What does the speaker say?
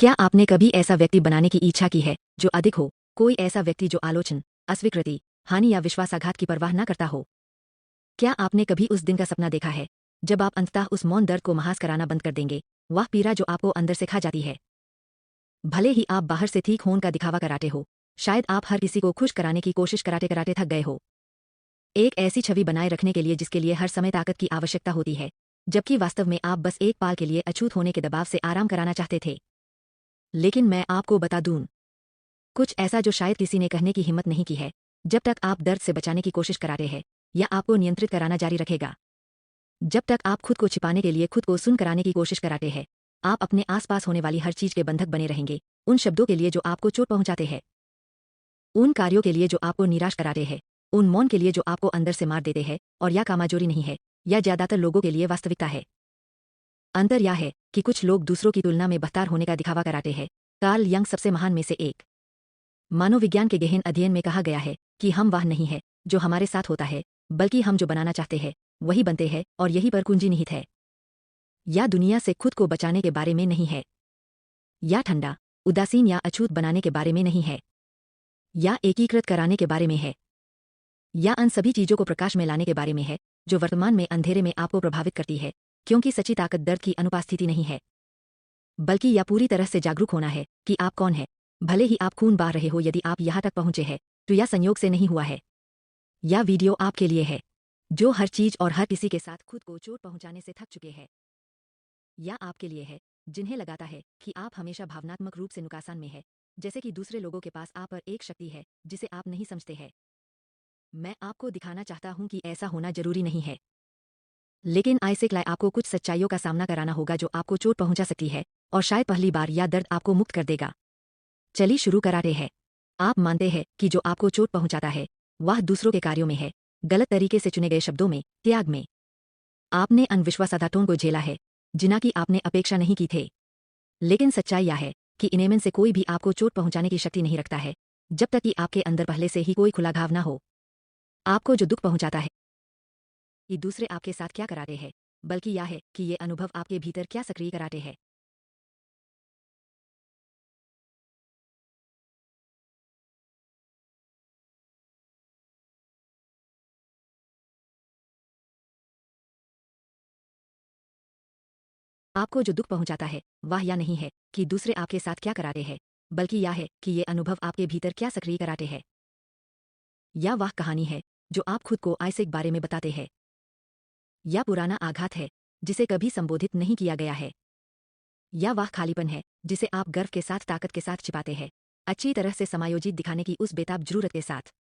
क्या आपने कभी ऐसा व्यक्ति बनाने की इच्छा की है जो अधिक हो, कोई ऐसा व्यक्ति जो आलोचना, अस्वीकृति, हानि या विश्वासघात की परवाह न करता हो? क्या आपने कभी उस दिन का सपना देखा है जब आप अंततः उस मौन दर्द को महास कराना बंद कर देंगे, वह पीड़ा जो आपको अंदर से खा जाती है? भले ही आप बाहर से ठीक होने का दिखावा कराते हो, शायद आप हर किसी को खुश कराने की कोशिश कराते कराते थक गए हो, एक ऐसी छवि बनाए रखने के लिए जिसके लिए हर समय ताकत की आवश्यकता होती है, जबकि वास्तव में आप बस एक पाल के लिए अछूत होने के दबाव से आराम कराना चाहते थे। लेकिन मैं आपको बता दूं, कुछ ऐसा जो शायद किसी ने कहने की हिम्मत नहीं की है, जब तक आप दर्द से बचाने की कोशिश कराते हैं या आपको नियंत्रित कराना जारी रखेगा, जब तक आप खुद को छिपाने के लिए खुद को सुन कराने की कोशिश कराते हैं, आप अपने आसपास होने वाली हर चीज के बंधक बने रहेंगे, उन शब्दों के लिए जो आपको चोट पहुंचाते हैं, उन कार्यों के लिए जो आपको निराश कराते हैं, उन मौन के लिए जो आपको अंदर से मार देते हैं, और यह कामाजोरी नहीं है, या ज्यादातर लोगों के लिए वास्तविकता है। अंतर यह है कि कुछ लोग दूसरों की तुलना में बेहतर होने का दिखावा कराते हैं। कार्ल यंग सबसे महान में से एक। मानवविज्ञान के गहन अध्ययन में कहा गया है कि हम वह नहीं है जो हमारे साथ होता है, बल्कि हम जो बनाना चाहते हैं वही बनते हैं, और यही पर कुंजी निहित है। या दुनिया से खुद को बचाने के बारे में नहीं है, या ठंडा, उदासीन या अछूत बनाने के बारे में नहीं है, या एकीकृत कराने के बारे में है, या उन सभी चीजों को प्रकाश में लाने के बारे में है जो वर्तमान में अंधेरे में आपको प्रभावित करती है, क्योंकि सच्ची ताकत दर्द की अनुपस्थिति नहीं है, बल्कि यह पूरी तरह से जागरूक होना है कि आप कौन है। भले ही आप खून बहा रहे हो, यदि आप यहां तक पहुंचे हैं तो यह संयोग से नहीं हुआ है। यह वीडियो आपके लिए है जो हर चीज और हर किसी के साथ खुद को चोट पहुंचाने से थक चुके हैं। यह आपके लिए है जिन्हें लगाता है कि आप हमेशा भावनात्मक रूप से नुकसान में है, जैसे कि दूसरे लोगों के पास आप पर एक शक्ति है जिसे आप नहीं समझते हैं। मैं आपको दिखाना चाहता हूं कि ऐसा होना जरूरी नहीं है, लेकिन आइसे क्लाई आपको कुछ सच्चाइयों का सामना कराना होगा जो आपको चोट पहुंचा सकती है, और शायद पहली बार यह दर्द आपको मुक्त कर देगा। चलिए शुरू कराते हैं। आप मानते हैं कि जो आपको चोट पहुंचाता है वह दूसरों के कार्यों में है, गलत तरीके से चुने गए शब्दों में, त्याग में। आपने अनविश्वासाघातों को झेला है जिनकी की आपने अपेक्षा नहीं की थे। लेकिन सच्चाई यह है कि इनमें से कोई भी आपको चोट पहुंचाने की शक्ति नहीं रखता है, जब तक कि आपके अंदर पहले से ही कोई खुला घाव ना हो। आपको जो दुख पहुंचाता है कि दूसरे आपके साथ क्या कराते हैं, बल्कि यह है कि ये अनुभव आपके भीतर क्या सक्रिय कराते हैं। आपको जो दुख पहुंचाता है वह यह नहीं है कि दूसरे आपके साथ क्या कराते हैं, बल्कि यह है कि ये अनुभव आपके भीतर क्या सक्रिय कराते हैं। या वह कहानी है जो आप खुद को आइसे के बारे में बताते हैं, या पुराना आघात है जिसे कभी संबोधित नहीं किया गया है, या वह खालीपन है जिसे आप गर्व के साथ ताकत के साथ छिपाते हैं, अच्छी तरह से समायोजित दिखाने की उस बेताब जरूरत के साथ।